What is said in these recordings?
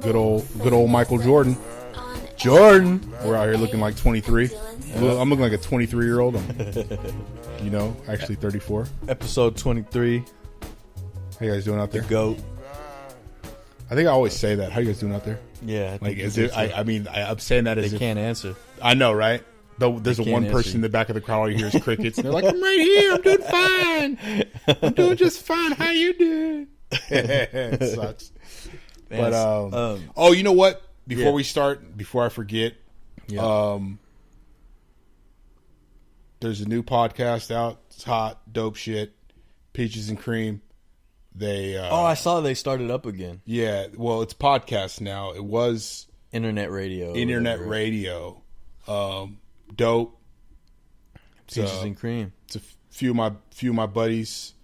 Good old Michael Jordan. We're out here looking like 23. I'm looking like a 23-year-old. I'm, actually 34. Episode 23. How you guys doing out there? The GOAT. I think I always say that. How you guys doing out there? Yeah. Like, is it? I'm saying that as they can't answer. I know, right? Though there's a one person in the back of the crowd all you hear is crickets. And they're like, I'm right here. I'm doing fine. I'm doing just fine. How you doing? It sucks. But you know what? Before we start, before I forget, there's a new podcast out. It's hot, dope shit. Peaches and Cream. They I saw they started up again. Yeah, well, it's podcast now. It was internet radio. Dope. Peaches and Cream. It's a few of my buddies,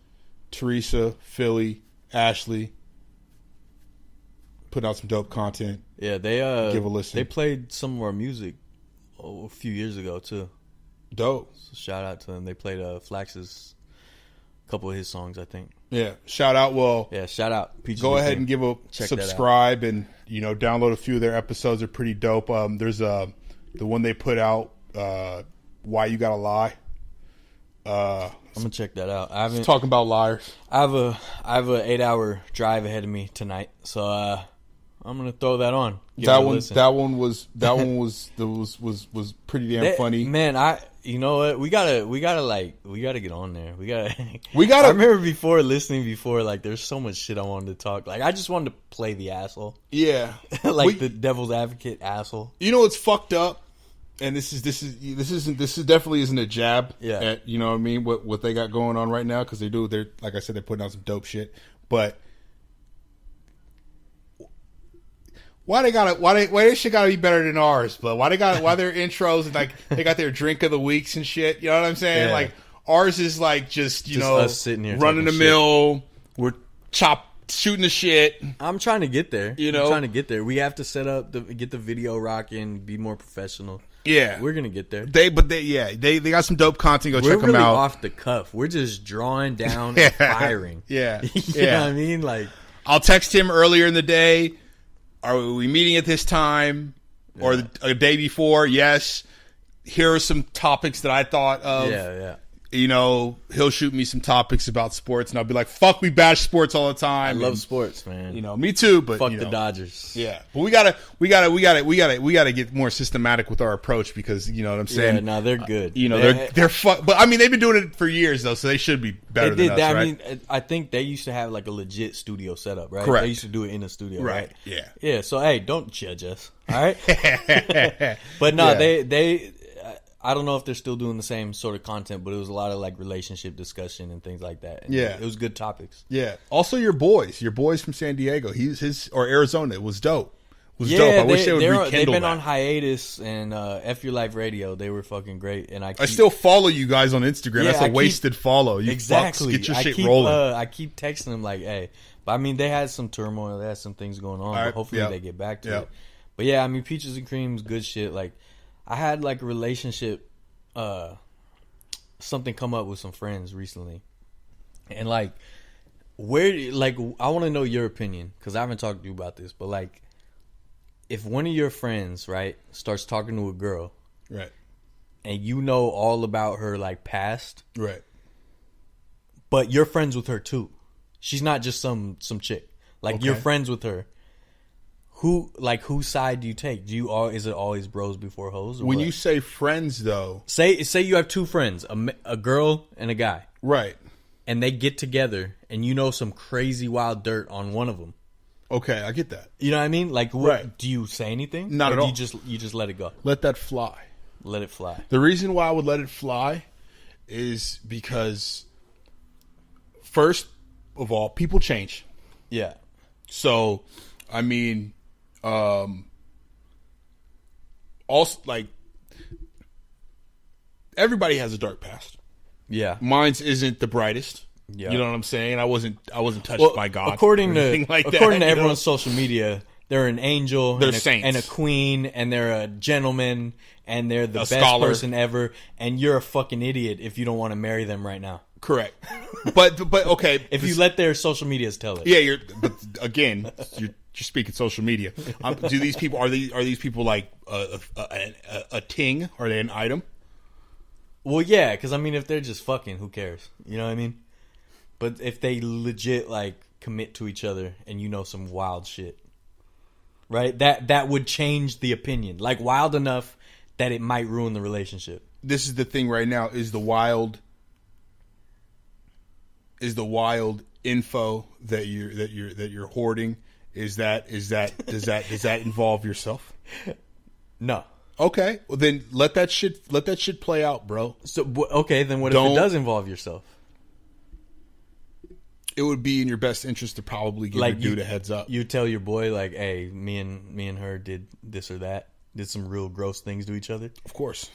Teresa, Philly, Ashley, putting out some dope content. Yeah, they give a listen. They played some of our music a few years ago too. Dope. So shout out to them. They played Flax's couple of his songs, I think. Yeah, shout out. Well, yeah, shout out. Peaches go ahead and give a subscribe and download a few of their episodes. Are pretty dope. There's the one they put out, Why You Gotta Lie. I'm gonna check that out. I haven't talking about liars. I have a 8-hour drive ahead of me tonight, so I'm gonna throw that on. That one was pretty damn funny. Man, you know what? We gotta get on there. We gotta. I remember listening before, like there's so much shit I wanted to talk. Like I just wanted to play the asshole. Yeah, the devil's advocate asshole. You know what's fucked up? And this definitely isn't a jab at what I mean, what they got going on right now, because they're like I said, they're putting out some dope shit. But why their shit gotta be better than ours? But why their intros and like they got their drink of the weeks and shit? You know what I'm saying? Yeah. Like ours is like just us sitting here running the mill. We're shooting the shit. I'm trying to get there. I'm trying to get there. We have to set up get the video rocking, be more professional. Yeah, we're gonna get there. They got some dope content. Go check them out. We're off the cuff. We're just drawing down and firing. Yeah, you know what I mean? Like, I'll text him earlier in the day. Are we meeting at this time or a day before? Yes. Here are some topics that I thought of. Yeah. He'll shoot me some topics about sports, and I'll be like, "Fuck, we bash sports all the time." I love sports, man. Me too. But fuck the Dodgers. Yeah, but we gotta get more systematic with our approach, because you know what I'm saying. Yeah, no, they're good. They're but I mean, they've been doing it for years though, so they should be better than us, right? I mean, I think they used to have like a legit studio setup, right? Correct. They used to do it in a studio, right? Yeah. Yeah. So hey, don't judge us, all right? But no, they. I don't know if they're still doing the same sort of content, but it was a lot of like relationship discussion and things like that. And it was good topics. Yeah. Also, your boys from San Diego, or Arizona, it was dope. Dope. I wish they would rekindle they've been that. on hiatus, and F Your Life Radio, they were fucking great. And I still follow you guys on Instagram. That's a wasted follow. You exactly. Fucks, get your shit rolling. I keep texting them like, hey. But I mean, they had some turmoil. They had some things going on. But hopefully they get back to it. But yeah, I mean, Peaches and Cream's good shit. Like, I had like a relationship, something come up with some friends recently, and like, I want to know your opinion, because I haven't talked to you about this. But like, if one of your friends, right, starts talking to a girl, right, and you know all about her like past, right, but you're friends with her too, she's not just some chick, like you're friends with her. Whose side do you take? Is it always bros before hoes? When you say friends, though, say you have two friends, a girl and a guy, right? And they get together, and you know some crazy wild dirt on one of them. Okay, I get that. You know what I mean? Like, do you say anything? Not at all. You just let it go. Let that fly. Let it fly. The reason why I would let it fly is because, first of all, people change. Yeah. So, I mean. Also, like, everybody has a dark past. Yeah, mine's isn't the brightest. Yeah, you know what I'm saying. I wasn't touched by God. According to everyone's social media, they're an angel, they're saints, and a queen, and they're a gentleman, and they're the best scholar. person ever. And you're a fucking idiot if you don't want to marry them right now. Correct. But okay. If you let their social medias tell it. Yeah, but again, you're speaking social media. Do these people are these people like a ting? Are they an item? Well, yeah, because I mean, if they're just fucking, who cares? You know what I mean? But if they legit like commit to each other and you know some wild shit, right? That would change the opinion, like wild enough that it might ruin the relationship. This is the thing right now: is the wild info that you're hoarding? Does that involve yourself? No. Okay, well then let that shit play out, bro. So okay, then what if it does involve yourself? It would be in your best interest to probably give your dude a heads up. You tell your boy like, "Hey, me and her did this or that, did some real gross things to each other." Of course.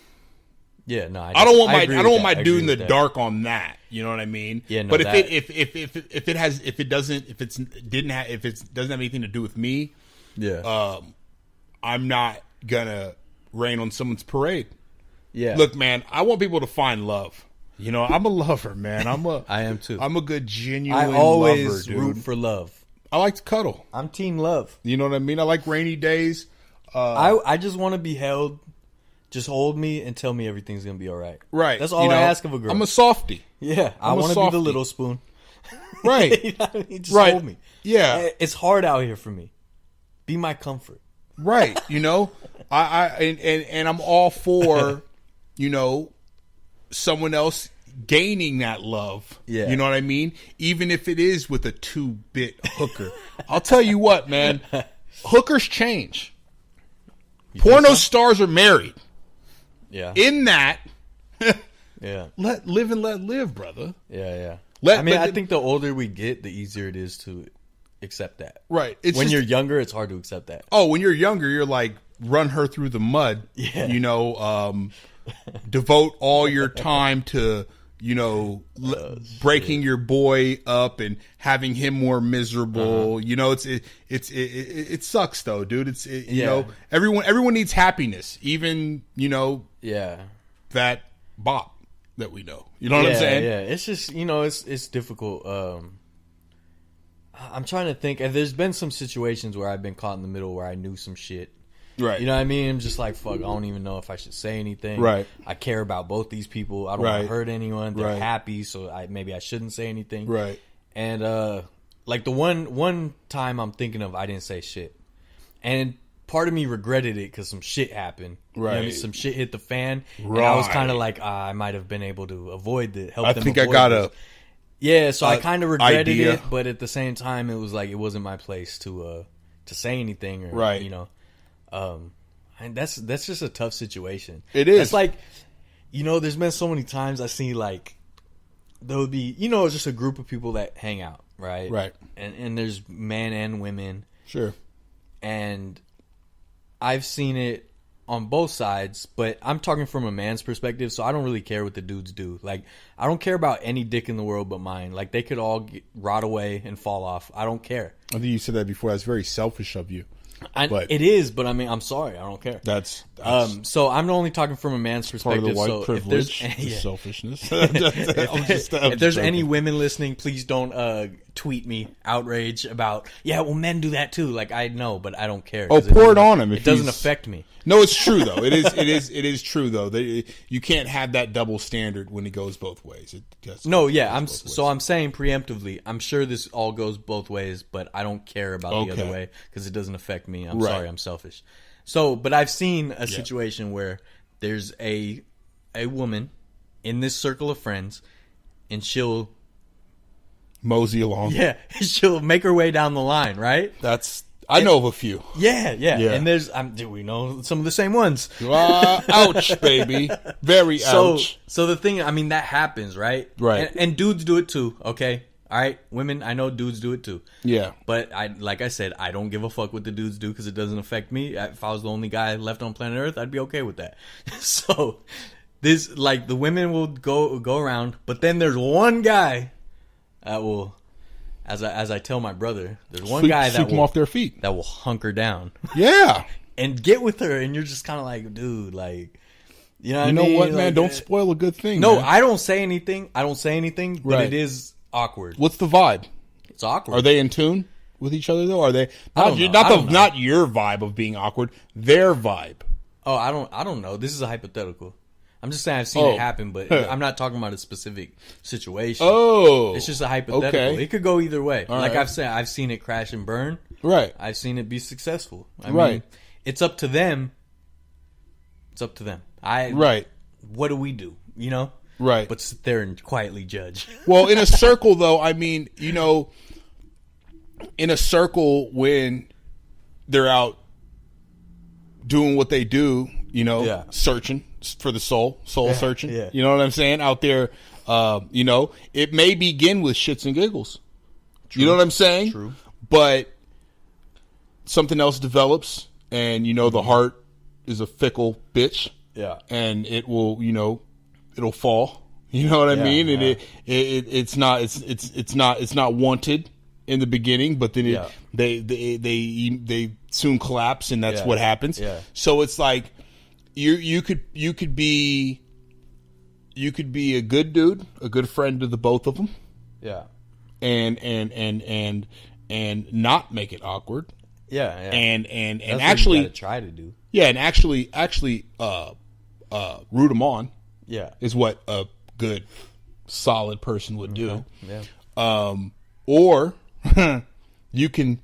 Yeah, no, I don't want my dude in the dark on that. You know what I mean? Yeah, no, but if it doesn't have anything to do with me, yeah, I'm not gonna rain on someone's parade. Yeah. Look, man, I want people to find love. You know, I'm a lover, man. I am too. I'm a good, genuine I always lover, dude. root for love. I like to cuddle. I'm team love. You know what I mean? I like rainy days. I just want to be held. Just hold me and tell me everything's gonna be all right. Right. That's all I ask of a girl. I'm a softie. Yeah. I want to be the little spoon. Right. You know what I mean? Just right. hold me. Yeah. It's hard out here for me. Be my comfort. Right. You know, and I'm all for, you know, someone else gaining that love. Yeah. You know what I mean? Even if it is with a 2-bit hooker. I'll tell you what, man. Hookers change. Porno stars are married. Yeah. In that, yeah. let live, brother. Yeah, yeah. I think the older we get, the easier it is to accept that. Right. When you're younger, it's hard to accept that. Oh, when you're younger, you're like, run her through the mud. Yeah. You know, devote all your time to, you know, breaking your boy up and having him more miserable. You know, it sucks though, dude. You know, everyone needs happiness, even, you know, that bop that we know. You know what I'm saying? Yeah, it's just, you know, it's difficult. I'm trying to think. There's been some situations where I've been caught in the middle where I knew some shit. Right. You know what I mean? I'm just like, fuck, I don't even know if I should say anything. Right. I care about both these people. I don't want to hurt anyone. They're happy, so maybe I shouldn't say anything. Right. And like the one time I'm thinking of, I didn't say shit. And part of me regretted it because some shit happened. Right. You know what I mean? Some shit hit the fan. Right. And I was kind of like, I might have been able to avoid it. I think I got this. Yeah, so I kind of regretted it, but at the same time, it was like it wasn't my place to say anything, or you know, and that's just a tough situation. It is. It's like, you know, there's been so many times I see like there would be, you know, just a group of people that hang out, right? Right. And there's men and women. Sure. And I've seen it on both sides, but I'm talking from a man's perspective, so I don't really care what the dudes do. Like, I don't care about any dick in the world but mine. Like, they could all rot away and fall off. I don't care. I think you said that before. That's very selfish of you. It is, but I mean, I'm sorry. I don't care. That's so I'm only talking from a man's perspective. Part of the white privilege, selfishness. If there's any women listening, please don't tweet me outrage about, well, men do that too. Like, I know, but I don't care. Oh, pour it on him. It doesn't affect me. No, it's true though. It is true though. You can't have that double standard when it goes both ways. I'm saying preemptively, I'm sure this all goes both ways, but I don't care about the other way because it doesn't affect me. I'm sorry, I'm selfish. So, but I've seen a situation where there's a woman in this circle of friends, and she'll mosey along. Yeah, she'll make her way down the line, right? I know of a few. Yeah. And there's, do we know some of the same ones? Ouch, baby. Very ouch. So the thing, I mean, that happens, right? Right. And dudes do it too, okay? All right? Women, I know dudes do it too. Yeah. But like I said, I don't give a fuck what the dudes do because it doesn't affect me. If I was the only guy left on planet Earth, I'd be okay with that. So, this, like, the women will go around, but then there's one guy that will... As I tell my brother, there's one guy that will, them off their feet. That will hunker down. Yeah. And get with her, and you're just kind of like, dude, like, You know what, man? Like, don't spoil a good thing. No, man. I don't say anything. But it is awkward. What's the vibe? It's awkward. Are they in tune with each other though? Are they not your vibe of being awkward? Their vibe. Oh, I don't know. This is a hypothetical. I'm just saying I've seen it happen, but I'm not talking about a specific situation. Oh, it's just a hypothetical. Okay. It could go either way. All like right. I've said, I've seen it crash and burn. Right. I've seen it be successful. I mean, it's up to them. It's up to them. Right. What do we do? You know. Right. But sit there and quietly judge. Well, in a circle, though, I mean, in a circle when they're out doing what they do, searching for the soul searching. Yeah. You know what I'm saying? Out there, it may begin with shits and giggles. True. You know what I'm saying? True. But something else develops, and the heart is a fickle bitch. Yeah. And it will, it'll fall. You know what I mean? And it's not wanted in the beginning, but then they soon collapse, and that's what happens. Yeah. So it's like you could be a good dude, a good friend to the both of them. Yeah. And not make it awkward. Yeah. And that's actually what you gotta try to do. Yeah, and actually root them on. Yeah. Is what a good solid person would do. Yeah. Or you can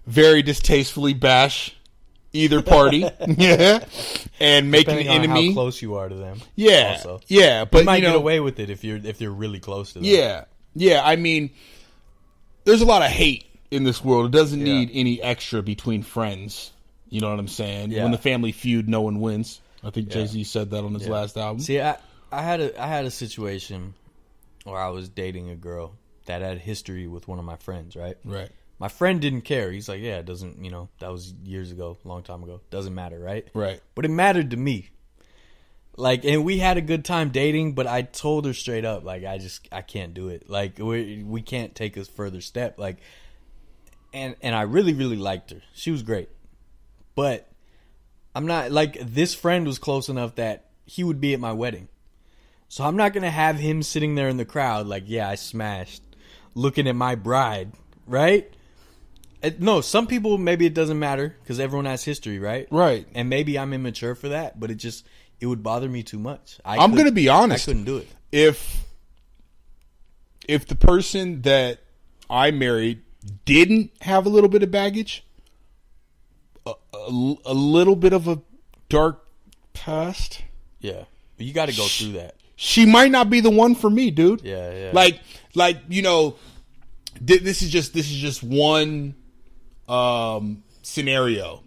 very distastefully bash either party, and make Depending an enemy. On how close you are to them. Yeah, also. Yeah, but you might get away with it if you're really close to them. Yeah. I mean, there's a lot of hate in this world. It doesn't need any extra between friends. You know what I'm saying? Yeah. When the family feud, no one wins. I think Jay-Z said that on his last album. See, I had a situation where I was dating a girl that had history with one of my friends, right? Right. My friend didn't care. He's like, yeah, it doesn't, that was years ago, long time ago. Doesn't matter, right? Right. But it mattered to me. Like, and we had a good time dating, but I told her straight up, like, I can't do it. Like, we can't take a further step. Like, and I really, really liked her. She was great. But I'm not, like, this friend was close enough that he would be at my wedding. So I'm not going to have him sitting there in the crowd like, yeah, I smashed, looking at my bride, right? No, some people, maybe it doesn't matter because everyone has history, right? Right. And maybe I'm immature for that, but it would bother me too much. I'm going to be honest. I couldn't do it. If the person that I married didn't have a little bit of baggage, a little bit of a dark past. Yeah. You got to go through that. She might not be the one for me, dude. Yeah. Like this is just one scenario.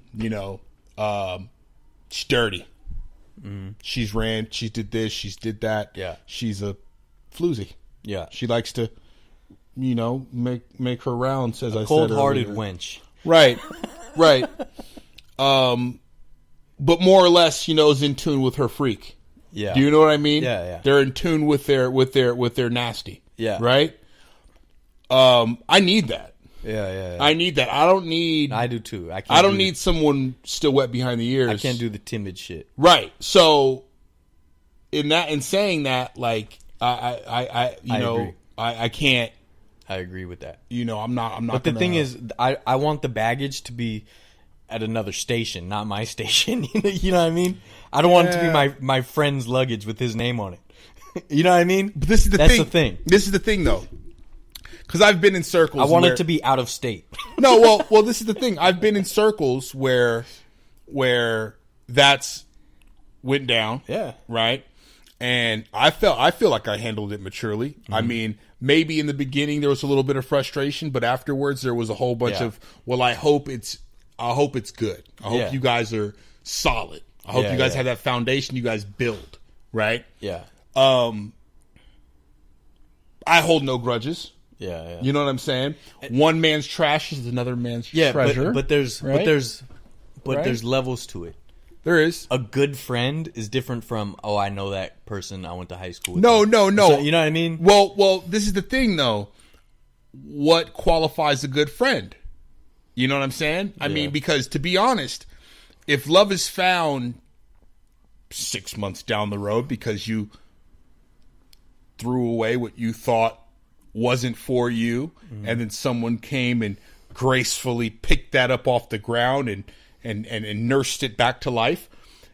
She's dirty. Mm-hmm. She did this, she did that. Yeah. She's a floozy. Yeah. She likes to, make her rounds, as I said earlier. Cold-hearted wench. Right. But more or less, is in tune with her freak. Yeah. Do you know what I mean? Yeah. They're in tune with their nasty. Yeah. Right? I need that. Yeah. I need that. I do too. I don't need someone still wet behind the ears. I can't do the timid shit. Right. So in saying that, like I agree. I can't. I agree with that. I'm not. But the thing is, I want the baggage to be at another station, not my station. You know what I mean? I don't want it to be my friend's luggage with his name on it. You know what I mean? But this is the thing. This is the thing, though. Because I've been in circles. I want it to be out of state. No, well, this is the thing. I've been in circles where that's went down. Yeah. Right. And I feel like I handled it maturely. Mm-hmm. I mean, maybe in the beginning there was a little bit of frustration, but afterwards there was a whole bunch of, well, I hope it's good. I hope you guys are solid. I hope you guys have that foundation you guys build. Right. Yeah. I hold no grudges. Yeah. You know what I'm saying? One man's trash is another man's treasure. But there's levels to it. There is. A good friend is different from, I know that person I went to high school with. No. So, you know what I mean? Well, this is the thing though. What qualifies a good friend? You know what I'm saying? I mean, because to be honest, if love is found 6 months down the road because you threw away what you thought wasn't for you, and then someone came and gracefully picked that up off the ground and nursed it back to life.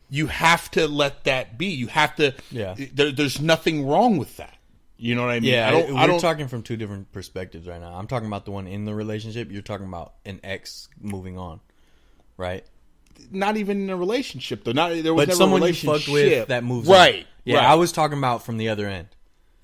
You have to let that be. You have to. Yeah. There's nothing wrong with that. You know what I mean? Yeah, we're talking from two different perspectives right now. I'm talking about the one in the relationship. You're talking about an ex moving on, right? Not even in a relationship though. There was but never someone a you relationship fucked with that moves right. on. Yeah, right. I was talking about from the other end.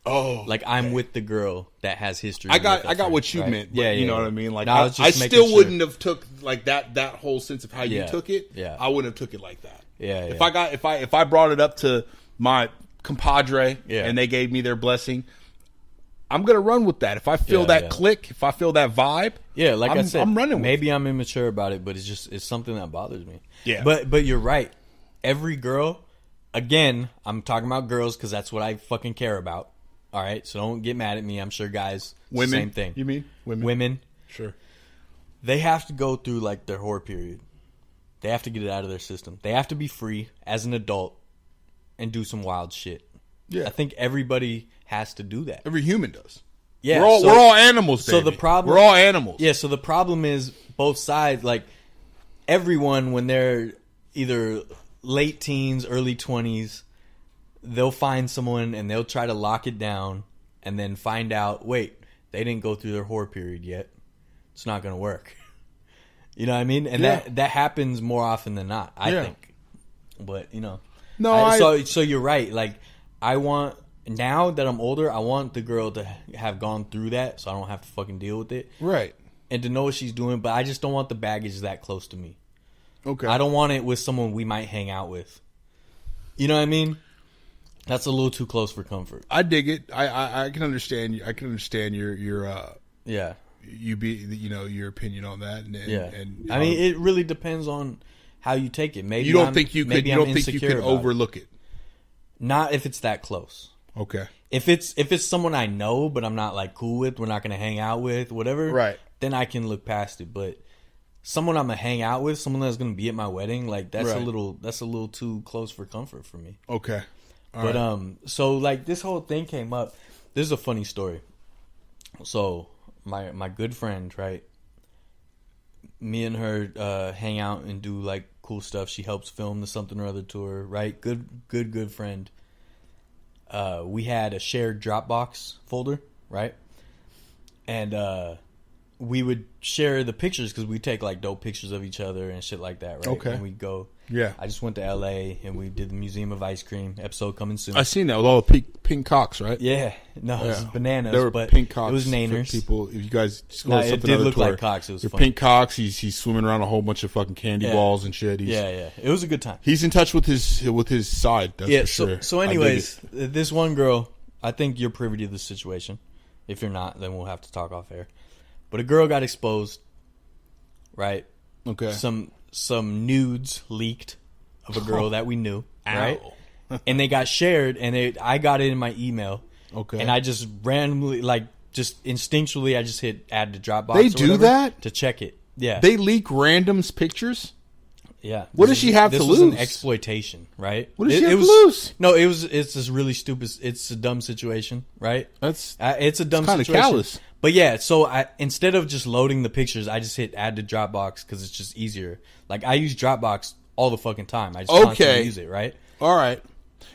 Oh, like I'm with the girl that has history. I got what you meant. But you know what I mean. Like I still wouldn't have took like that whole sense of how you took it. Yeah, I wouldn't have took it like that. Yeah. If I brought it up to my compadre and they gave me their blessing, I'm gonna run with that. If I feel that click, if I feel that vibe, I said, I'm running with maybe I'm immature about it, but it's something that bothers me. Yeah. But you're right. Every girl, again, I'm talking about girls because that's what I fucking care about. All right, so don't get mad at me. I'm sure guys, women, same thing. You mean women? Women, sure. They have to go through like their whore period. They have to get it out of their system. They have to be free as an adult and do some wild shit. Yeah, I think everybody has to do that. Every human does. Yeah, we're all animals. Baby. So the problem, we're all animals. Yeah, so the problem is both sides. Like everyone, when they're either late teens, early 20s, they'll find someone and they'll try to lock it down, and then find out, wait, they didn't go through their whore period yet. It's not going to work. You know what I mean? And that happens more often than not, I think. But no. So you're right. Like I want. Now that I'm older, I want the girl to have gone through that so I don't have to fucking deal with it. Right. And to know what she's doing, but I just don't want the baggage that close to me. Okay. I don't want it with someone we might hang out with. You know what I mean? That's a little too close for comfort. I dig it. I can understand. I can understand your your opinion on that. And I mean, it really depends on how you take it. Maybe you don't think you could overlook it. Not if it's that close. Okay. If it's someone I know but I'm not like cool with, we're not gonna hang out with, whatever. Right. Then I can look past it. But someone I'm gonna hang out with, someone that's gonna be at my wedding, like that's a little too close for comfort for me. Okay. All right. So like this whole thing came up. This is a funny story. So my good friend, right? Me and her hang out and do like cool stuff. She helps film the Something or Other tour, right? Good friend. We had a shared Dropbox folder, right? And we would share the pictures because we take like dope pictures of each other and shit like that, right? Okay. And we'd go. Yeah. I just went to LA and we did the Museum of Ice Cream episode coming soon. I seen that with all the pink cocks, right? Yeah. No, it was bananas. There were but pink cocks. It was naners. People, if you guys just go No, to it Something did Other look tour, like cocks. It was they're funny. pink cocks. He's swimming around a whole bunch of fucking candy balls and shit. Yeah. It was a good time. He's in touch with his side. That's for sure. So anyways, this one girl, I think you're privy to the situation. If you're not, then we'll have to talk off air. But a girl got exposed, right? Okay. Some nudes leaked of a girl that we knew, right? And they got shared, and I got it in my email. Okay. And I just randomly, like, just instinctually, I just hit add to Dropbox. They do that? To check it. Yeah. They leak randoms pictures? Yeah. What does she have to lose? This was an exploitation, right? What does she have to lose? No, it's this really stupid. It's a dumb situation, right? It's a dumb kind situation. of callous. But yeah, so instead of just loading the pictures, I just hit add to Dropbox because it's just easier. Like I use Dropbox all the fucking time. I just constantly use it, right? All right.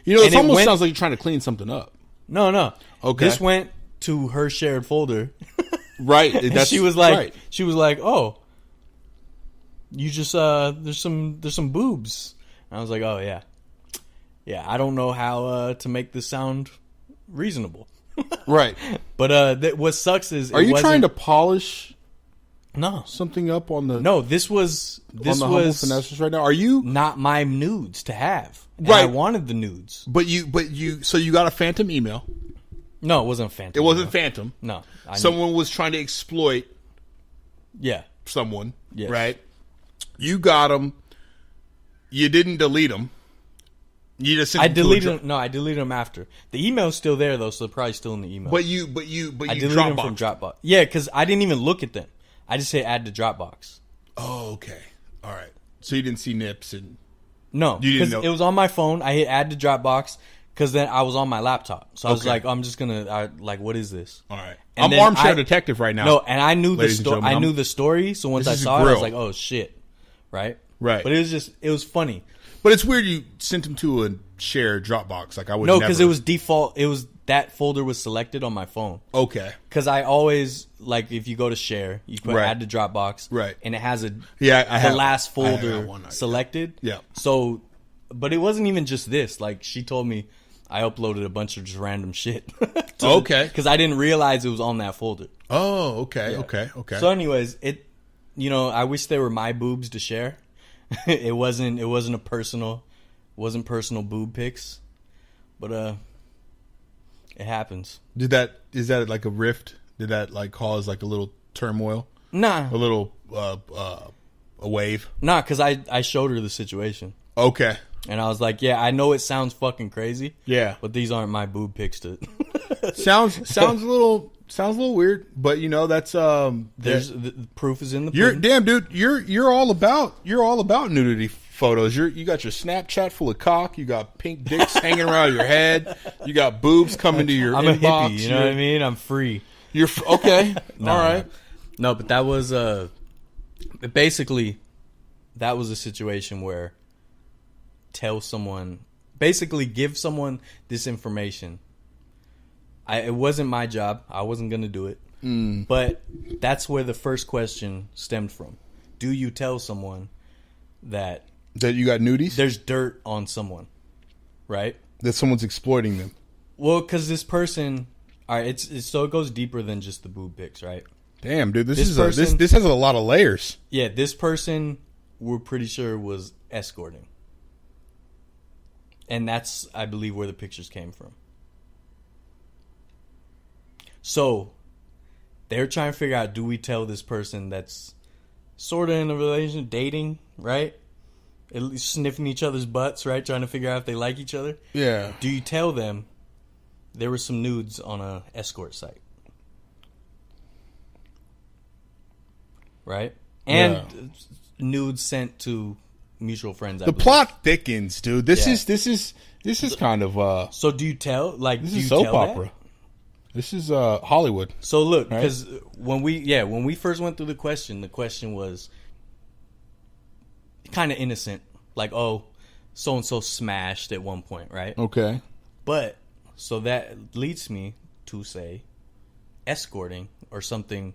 It almost sounds like you're trying to clean something up. No. Okay. This went to her shared folder. Right. She was like, oh, you just there's some boobs. And I was like, oh yeah. I don't know how to make this sound reasonable. Right. But what sucks is, are you trying to polish? No, something up on the. No, this was Humble Finesses right now. Are you not my nudes to have? And right. I wanted the nudes. But you. So you got a phantom email. No, it wasn't phantom. It wasn't phantom. No, someone was trying to exploit. Yeah. Someone. Yes. Right. You got them. You didn't delete them. You just I deleted them. No, I deleted them after. The email's still there though, so they're probably still in the email. But you I deleted them from Dropbox. Yeah, because I didn't even look at them. I just say add to Dropbox. Oh, okay. All right. So you didn't see nips and No, because it was on my phone. I hit add to Dropbox because then I was on my laptop. So I was like, I'm just gonna what is this? All right, I'm armchair detective right now. No, and I knew the story. I knew the story. So once I saw it, I was like, oh shit, right. But it was funny. But it's weird you sent them to a shared Dropbox. Like I would. No, because it was default. It was that folder was selected on my phone. Okay. Because I always if you go to share, you put add to Dropbox. Right. And it has the last folder selected. Yeah. So, but it wasn't even just this. Like she told me, I uploaded a bunch of just random shit. Okay. Because I didn't realize it was on that folder. Oh, okay, yeah. okay. So, anyways, I wish they were my boobs to share. It wasn't personal boob pics, but it happens. Is that like a rift? Did that like cause like a little turmoil? Nah, a little a wave. Nah, because I showed her the situation. Okay. And I was like, yeah, I know it sounds fucking crazy. Yeah, but these aren't my boob pics. sounds a little weird, but that's there's the proof is in the pudding. Damn dude, you're all about nudity photos. You got your Snapchat full of cock, you got pink dicks hanging around your head, you got boobs coming to your I'm inbox. A hippie, you know what I mean? I'm free. You're okay. All right. No, but that was basically that was a situation where give someone this information. It wasn't my job. I wasn't going to do it. But that's where the first question stemmed from. Do you tell someone that you got nudies? There's dirt on someone, right? That someone's exploiting them. Well, because this person, all right, so it goes deeper than just the boob pics, right? Damn, dude, this has a lot of layers. Yeah, this person we're pretty sure was escorting. And that's, I believe, where the pictures came from. So, they're trying to figure out, do we tell this person that's sort of in a relationship, dating, right? At least sniffing each other's butts, right? Trying to figure out if they like each other. Yeah. Do you tell them there were some nudes on a escort site? Right? And nudes sent to mutual friends. The plot thickens, dude. This is kind of So do you tell this is soap opera. This is Hollywood. So look, because when we first went through the question was kind of innocent, like, oh, so and so smashed at one point, right? Okay. But so that leads me to say escorting or something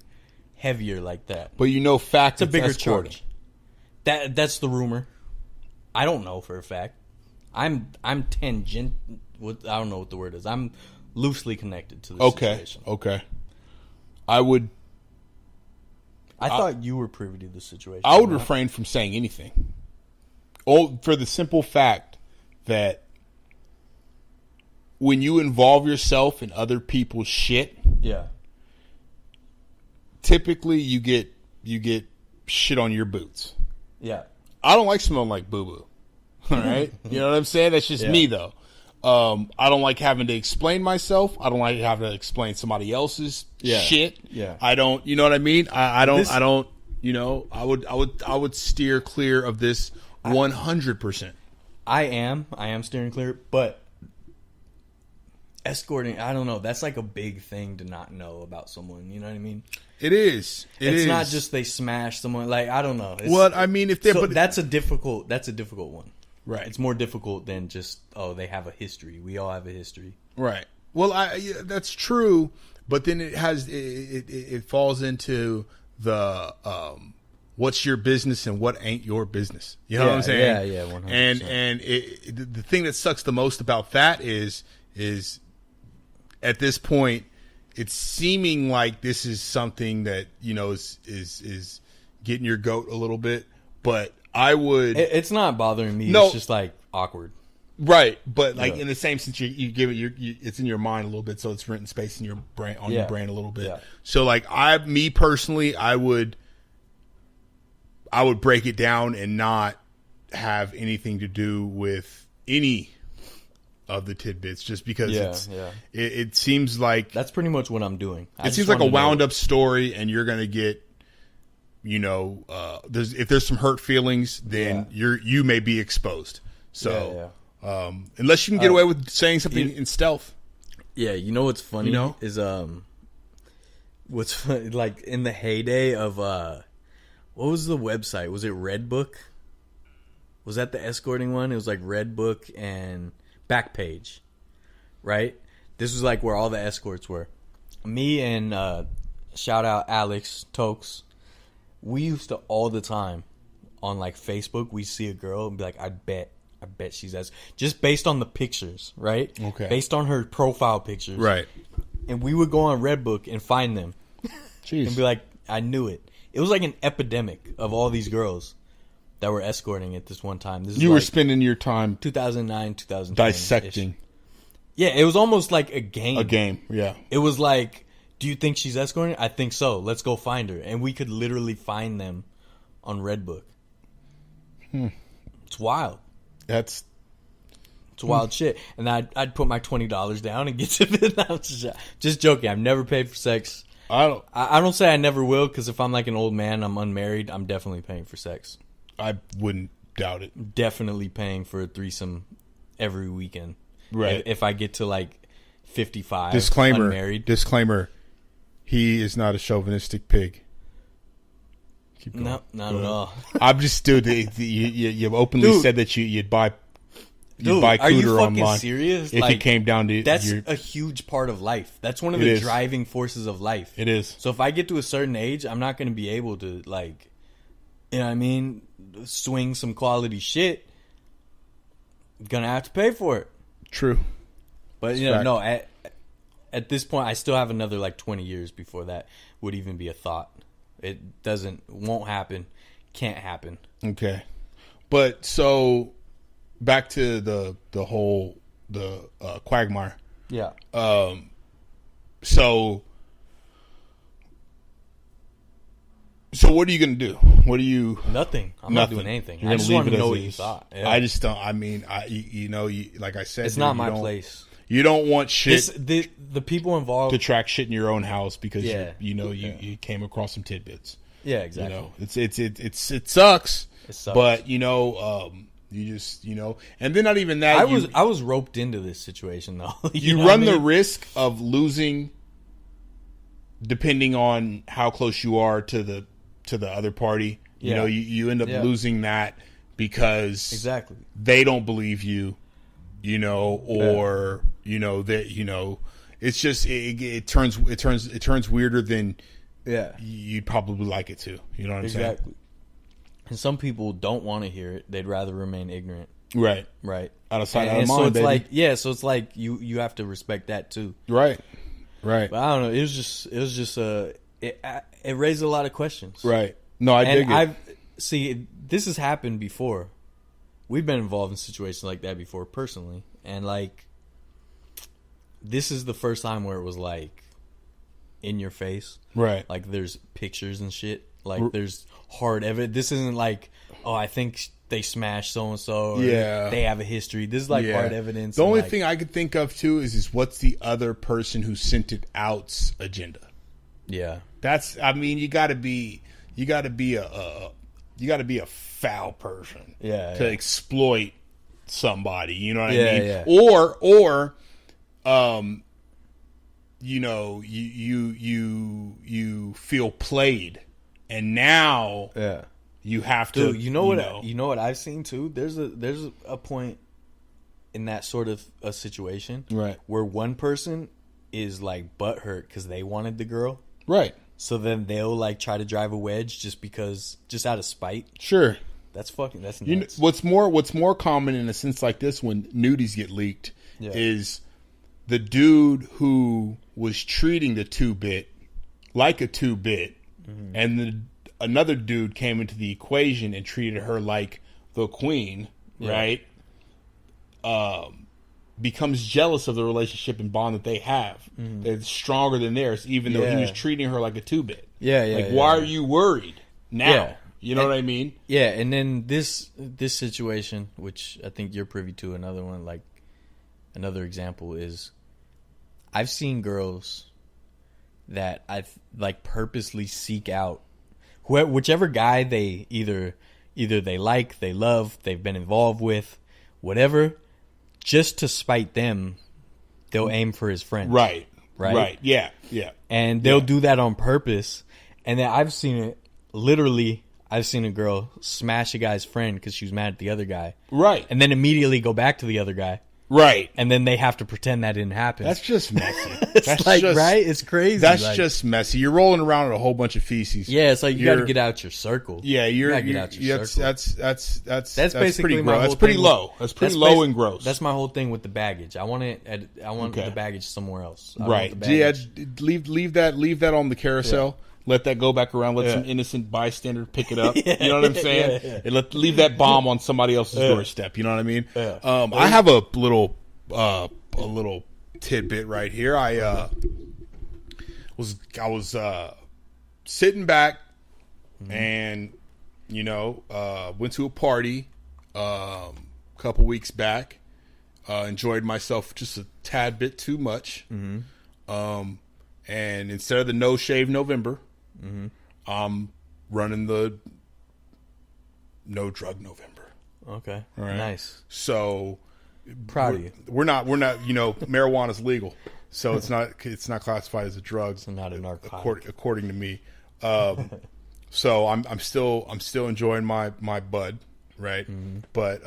heavier like that. But fact, it's a bigger charge. That's the rumor. I don't know for a fact. I'm tangent. I don't know what the word is. I'm loosely connected to the situation. Okay. I thought you were privy to the situation. I would refrain from saying anything. For the simple fact that when you involve yourself in other people's shit, typically you get shit on your boots. Yeah. I don't like smelling like boo-boo. All right? You know what I'm saying? That's just me, though. I don't like having to explain myself. I don't like having to explain somebody else's shit. Yeah. I don't, you know what I mean? I don't, I would steer clear of this 100%. I am steering clear, but escorting, I don't know. That's like a big thing to not know about someone. You know what I mean? It is. It's not just they smash someone. Like, I don't know. I mean, if they're that's a difficult one. Right. It's more difficult than just, they have a history. We all have a history. Right. Well, that's true, but then it falls into the what's your business and what ain't your business. You know what I'm saying? Yeah, 100%. And the thing that sucks the most about that is at this point, it's seeming like this is something that is getting your goat a little bit, but I would. It's not bothering me. No, it's just like awkward, right? But like in the same sense, you give it it's in your mind a little bit, so it's renting space in your brain your brain a little bit. Yeah. So like me personally, I would break it down and not have anything to do with any of the tidbits, just because it seems like that's pretty much what I'm doing. It seems like a wound up story, and you're gonna get. If there's some hurt feelings, then you may be exposed. So, unless you can get away with saying something in stealth. Yeah, you know what's funny is what's funny, like in the heyday of what was the website? Was it Redbook? Was that the escorting one? It was like Redbook and Backpage, right? This was like where all the escorts were. Me and shout out Alex Tokes. We used to all the time on like Facebook. We see a girl and be like, I bet she's just based on the pictures, right? Okay. Based on her profile pictures, right? And we would go on Redbook and find them, Jeez. And be like, I knew it. It was like an epidemic of all these girls that were escorting at this one time. This you were spending your time 2009, 2010 dissecting. Yeah, it was almost like a game. A game, yeah. It was like, do you think she's escorting? I think so. Let's go find her. And we could literally find them on Redbook. It's wild. It's wild shit. And I'd put my $20 down and get to it. I'm just joking. I've never paid for sex. I don't say I never will, because if I'm like an old man, I'm unmarried, I'm definitely paying for sex. I wouldn't doubt it. Definitely paying for a threesome every weekend. Right. If I get to like 55, unmarried. Disclaimer, he is not a chauvinistic pig. Keep going. No, not at all. I'm just, dude, you openly said that you'd buy cooter are you fucking online. Serious? If it came down to that's a huge part of life. That's one of the driving forces of life. It is. So if I get to a certain age, I'm not going to be able to, like, you know what I mean, swing some quality shit. Gonna have to pay for it. True. But you know, no. At this point, I still have another like 20 years before that would even be a thought. It won't happen, can't happen. Okay, but so back to the whole quagmire. Yeah. So what are you gonna do? What are you? Nothing. I'm not doing anything. I just want to know what you thought. Yeah. I just don't. I mean, like I said, it's not my place. You don't want shit. The people involved to track shit in your own house because you came across some tidbits. Yeah, exactly. You know, it sucks. It sucks. But you just and then not even that. I was roped into this situation though. you run the risk of losing, depending on how close you are to the other party. You know, you end up losing that because exactly they don't believe you. Or that it's just it turns weirder than you'd probably like it to. You know what I'm saying? Exactly. And some people don't want to hear it; they'd rather remain ignorant. Right. Out of sight, out of mind. So it's baby. So it's like you have to respect that too. Right. But I don't know. It was just it raised a lot of questions. Right. No, I dig it. This has happened before. We've been involved in situations like that before personally. And like, this is the first time where it was like in your face. Right. Like there's pictures and shit. Like there's hard evidence. This isn't like, oh, I think they smashed so-and-so. Yeah. They have a history. This is like hard evidence. The only thing I could think of too is what's the other person who sent it out's agenda. Yeah. You gotta be a foul person to exploit somebody, you know what I mean? Yeah. Or you feel played and now you have to. Dude, you know what I've seen too? There's a point in that sort of a situation where one person is like butthurt because they wanted the girl. Right. So then they'll like try to drive a wedge just out of spite. Sure. That's nuts. What's more common in a sense like this when nudies get leaked is the dude who was treating the 2-bit like a 2-bit, and another dude came into the equation and treated her like the queen, right? Becomes jealous of the relationship and bond that they have. It's stronger than theirs, even though he was treating her like a 2-bit. Why are you worried now? Yeah. You know what I mean? Yeah, and then this situation, which I think you're privy to, another example is, I've seen girls that I like purposely seek out whichever guy they either they like, they love, they've been involved with, whatever, just to spite them, they'll aim for his friend. Right. Yeah. And they'll do that on purpose. And then I've seen it, literally, I've seen a girl smash a guy's friend because she was mad at the other guy. Right. And then immediately go back to the other guy. Right. And then they have to pretend that didn't happen. That's just messy. It's right? It's crazy. That's just messy. You're rolling around in a whole bunch of feces. Yeah, it's like you got to get out your circle. Yeah, you got to get out your circle. That's basically pretty my gross. whole That's pretty thing low. That's pretty low and gross. That's my whole thing with the baggage. I want the baggage somewhere else. Right. Yeah, leave that on the carousel. Yeah. Let that go back around. Let some innocent bystander pick it up. You know what I'm saying? Yeah. And leave that bomb on somebody else's doorstep. You know what I mean? Yeah. I have a little tidbit right here. I was sitting back and went to a party a couple weeks back. Enjoyed myself just a tad bit too much. And instead of the No Shave November, I'm running the No Drug November. Okay. All right. Nice. So proud of you. We're not marijuana's legal. So it's not classified as a drug. It's not a narcotic. According to me. So I'm still enjoying my bud, right? But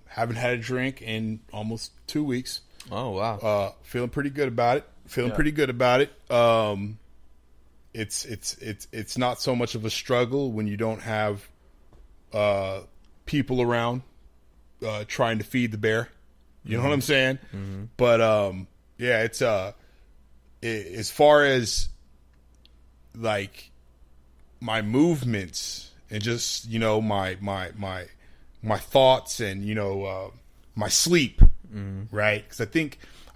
haven't had a drink in almost 2 weeks. Oh wow. Feeling pretty good about it. It's not so much of a struggle when you don't have people around trying to feed the bear. You know what I'm saying? But yeah, it's as far as like my movements and just my thoughts and my sleep, right? Because I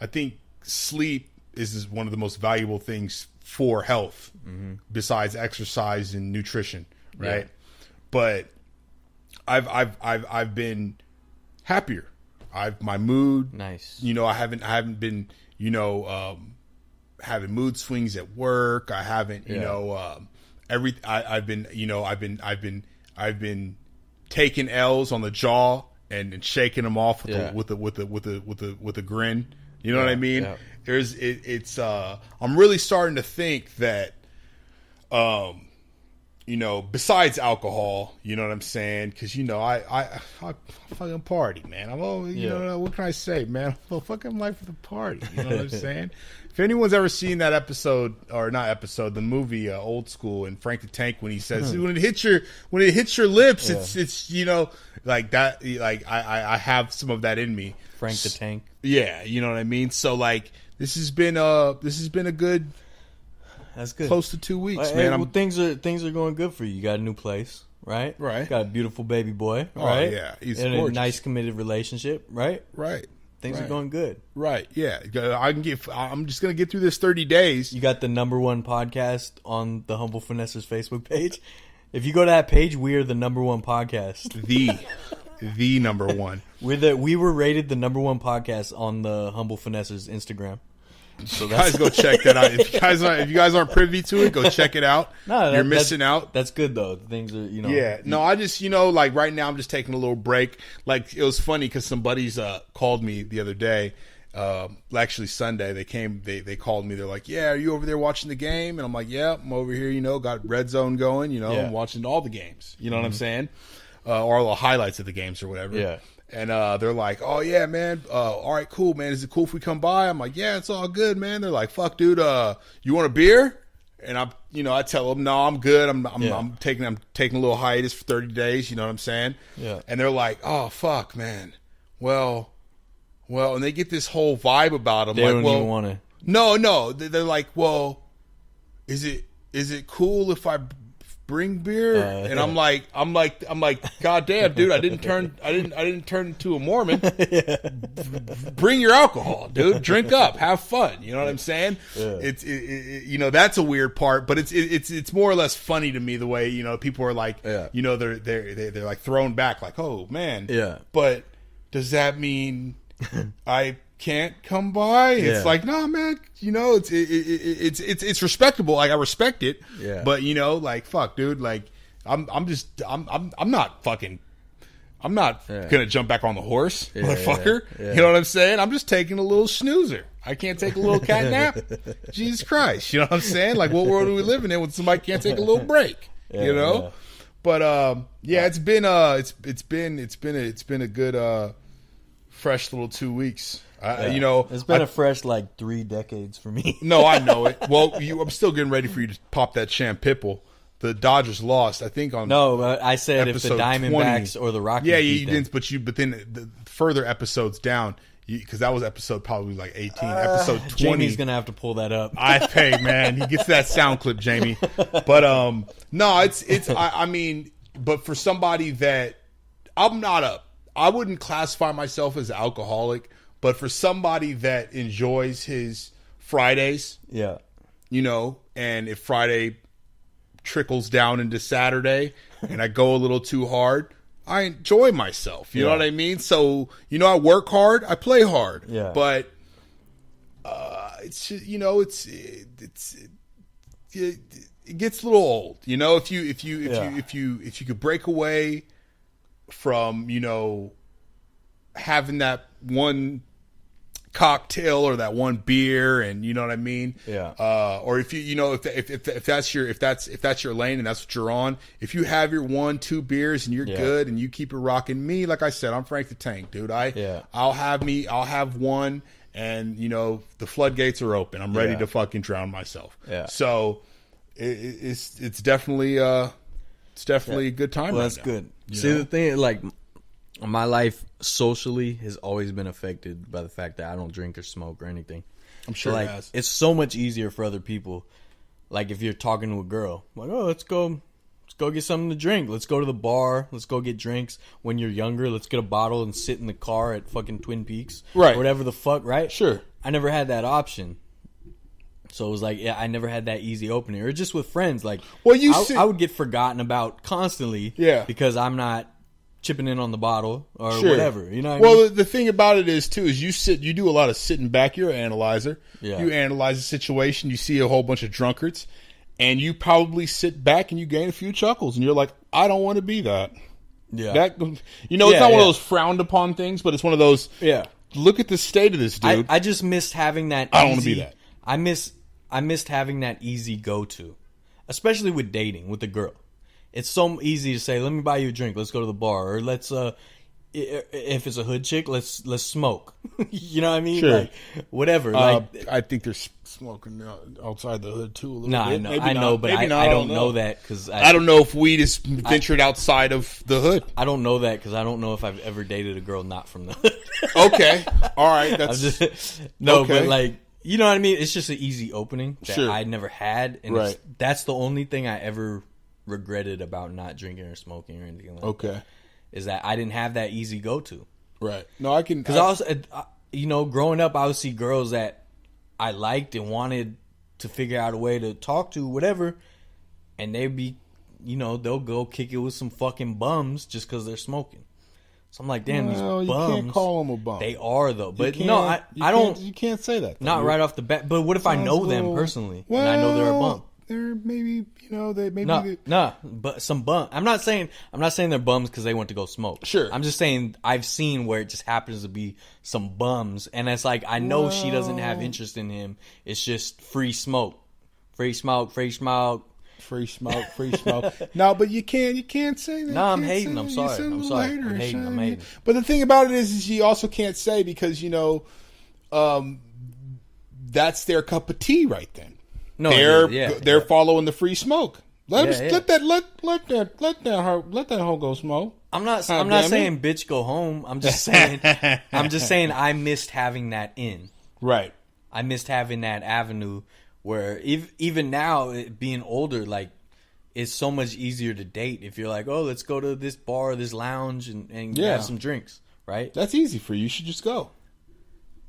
think sleep is one of the most valuable things for health, besides exercise and nutrition, right? Yeah. But I've been happier. My mood, nice. I haven't been having mood swings at work. I haven't I've been taking L's on the jaw and shaking them off with a grin. You know what I mean? Yeah. I'm really starting to think that, besides alcohol, you know what I'm saying? Because I fucking party, man. I'm always, what can I say, man? I'm fucking life of the party. You know what I'm saying? If anyone's ever seen that episode, or not episode, the movie Old School, and Frank the Tank, when he says when it hits your lips, it's like that. Like I have some of that in me. Frank the Tank. Yeah, you know what I mean. So like this has been a good. That's good. Close to 2 weeks, man. Well, things are going good for you. You got a new place, right? Right. Got a beautiful baby boy, right? Oh yeah, he's in gorgeous. A nice committed relationship, right? Right. Things are going good. Right. Yeah. I'm just gonna get through this 30 days. You got the #1 podcast on the Humble Finessers Facebook page. If you go to that page, we are the #1 podcast. The number one. We were rated the #1 podcast on the Humble Finessers Instagram. So guys, go check that out. If you guys aren't privy to it, go check it out. No, you're missing out. That's good though. Things are, Yeah. No, I just, like right now I'm just taking a little break. Like it was funny because some buddies called me the other day. Actually Sunday they called me. They're like, "Yeah, are you over there watching the game?" And I'm like, "Yeah, I'm over here. Got Red Zone going. I'm watching all the games. You know what I'm saying, or all the highlights of the games or whatever." Yeah. And they're like, "Oh yeah, man. All right, cool, man. Is it cool if we come by?" I'm like, "Yeah, it's all good, man." They're like, "Fuck, dude. You want a beer?" And I tell them, "No, I'm good. I'm taking a little hiatus for 30 days. You know what I'm saying?" Yeah. And they're like, "Oh fuck, man. Well," and they get this whole vibe about them. They don't even want to. No. They're like, "Well, is it cool if I bring beer?" And I'm like, "God damn, dude, I didn't turn into a Mormon. Bring your alcohol, dude. Drink up, have fun." You know what I'm saying? Yeah. It's that's a weird part, but it's more or less funny to me the way people are like, they're like thrown back, like, "Oh man, yeah." But does that mean I can't come by? Yeah. It's like, no, man, it's respectable. Like I respect it. Yeah. But like, fuck, dude, like I'm not fucking I'm not gonna jump back on the horse, motherfucker. Yeah. You know what I'm saying? I'm just taking a little snoozer. I can't take a little cat nap. Jesus Christ, you know what I'm saying? Like, what world are we living in when somebody can't take a little break? You know? Yeah. But it's been a good fresh little 2 weeks. You know, it's been a fresh like 3 decades for me. No, I know it. Well, I'm still getting ready for you to pop that Pipple. The Dodgers lost, I think. I said if the Diamondbacks 20, or the Rockies. Yeah, you didn't. But then the further episodes down, because that was episode probably like 18. Episode 20. Jamie's gonna have to pull that up. Man, he gets that sound clip, Jamie. But no, it's. I mean, but for somebody that I wouldn't classify myself as an alcoholic, but for somebody that enjoys his Fridays, you know, and if Friday trickles down into Saturday and I go a little too hard, I enjoy myself. You know what I mean? So, you know, I work hard, I play hard. Yeah. But it's just, you know, it gets a little old. You know, if you could break away from, you know, having that one cocktail or that one beer, and you know what I mean, or if you know if that's your lane and that's what you're on, if you have your 1-2 beers and you're good and you keep it rocking, me, like I said, I'm Frank the Tank, dude. I'll have one, and you know the floodgates are open. I'm ready to fucking drown myself. So it's definitely a good time. Well, right that's now. Good. See, the thing, like, my life socially has always been affected by the fact that I don't drink or smoke or anything. I'm sure, so, like, it has. It's so much easier for other people. Like, if you're talking to a girl, like, oh, let's go get something to drink. Let's go to the bar. Let's go get drinks. When you're younger, let's get a bottle and sit in the car at fucking Twin Peaks, right? Or whatever the fuck, right? Sure. I never had that option. So it was like, I never had that easy opening. Or just with friends, like, well, I would get forgotten about constantly, because I'm not chipping in on the bottle or whatever, you know what I mean? The thing about it is too, is you do a lot of sitting back. You're an analyzer. You analyze the situation. You see a whole bunch of drunkards, and you probably sit back and you gain a few chuckles, and you're like, I don't want to be that. That, you know, it's not one of those frowned upon things, but it's one of those. Look at the state of this dude. I just missed having that. I don't want to be that. I missed having that easy go to, especially with dating with a girl. It's so easy to say, let me buy you a drink. Let's go to the bar. Or let's, if it's a hood chick, let's smoke. You know what I mean? Sure. Like, whatever. I think there's smoking outside the hood, too, a little bit. I know, but I don't know that because I don't know if weed is ventured outside of the hood. I don't know that because I don't know if I've ever dated a girl not from the hood. Okay. All right. But like, you know what I mean? It's just an easy opening that I never had. And that's the only thing I ever regretted about not drinking or smoking or anything like that. Is that I didn't have that easy go to. Right. No, I can. Because I was, you know, growing up, I would see girls that I liked and wanted to figure out a way to talk to, whatever, and they'd be, you know, they'll go kick it with some fucking bums just because they're smoking. So I'm like, damn, these bums. You can't call them a bum. They are, though. But no, I don't. You can't say that. Not right off the bat. But what if I know them personally and I know they're a bum? They're maybe, you know, but some bum. I'm not saying they're bums because they went to go smoke. Sure. I'm just saying I've seen where it just happens to be some bums, and it's like I know she doesn't have interest in him. It's just free smoke, free smoke, free smoke. Free smoke, free smoke. No, but you can't say that. No, I'm hating. I'm sorry. I'm hating. But the thing about it is you also can't say because, you know, that's their cup of tea right then. No, they're following the free smoke. Let that hoe go smoke. I'm not saying bitch go home. I'm just saying I missed having that in. Right. I missed having that avenue where even now being older, like, it's so much easier to date if you're like, oh, let's go to this bar, this lounge, and have some drinks, right? That's easy for you. You should just go.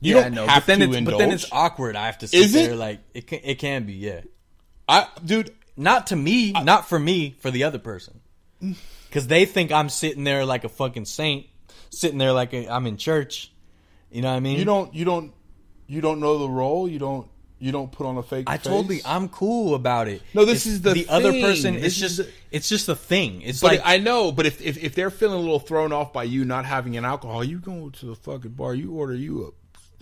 You don't have to indulge. But then it's awkward. I have to sit there. Like, it can be, yeah. Dude. Not to me, not for me, for the other person. Because they think I'm sitting there like a fucking saint, sitting there like I'm in church. You know what I mean? You don't know the role. You don't You don't put on a fake face? I'm cool about it. No, this is the other thing. person. It's just a thing. It's but like I know. But if they're feeling a little thrown off by you not having an alcohol, you go to the fucking bar. You order you